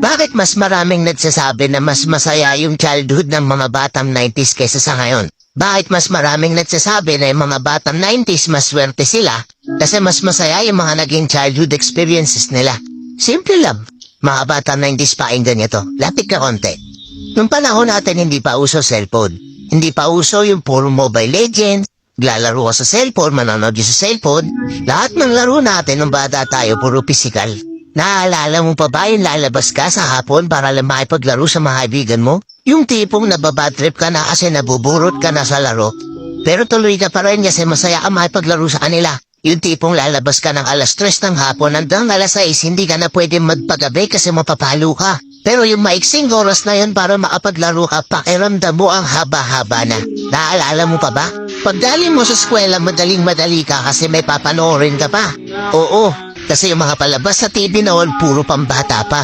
Bakit mas maraming nagsasabi na mas masaya yung childhood ng mga batang 90s kaysa sa ngayon? Bakit mas maraming nagsasabi na yung mga batang 90s mas swerte sila kasi mas masaya yung mga naging childhood experiences nila? Simple lang. Mga batang 90s pakinggan nyo to. Lapit ka konti. Nung panahon natin hindi pa uso cellphone. Hindi pa uso yung puro Mobile Legends. Lalaro ka sa cellphone, manonood sa cellphone. Lahat ng laro natin nung bata tayo puro physical. Naaalala mo pa ba yung lalabas ka sa hapon para lang makipaglaro sa mga kaibigan mo? Yung tipong nababadtrip ka na kasi nabuburot ka na sa laro. Pero tuloy ka pa rin kasi masaya ka makipaglaro sa kanila. Yung tipong lalabas ka ng alas 3 ng hapon hanggang alas 6 hindi ka na pwede magpagabi kasi mapapalo ka. Pero yung maiksing oras na yun para makapaglaro ka, pakiramdam mo ang haba-haba na. Naaalala mo pa ba? Pagdali mo sa eskwela, madaling-madali ka kasi may papanoorin ka pa. Oo, kasi yung mga palabas sa TV noon, puro pambata pa.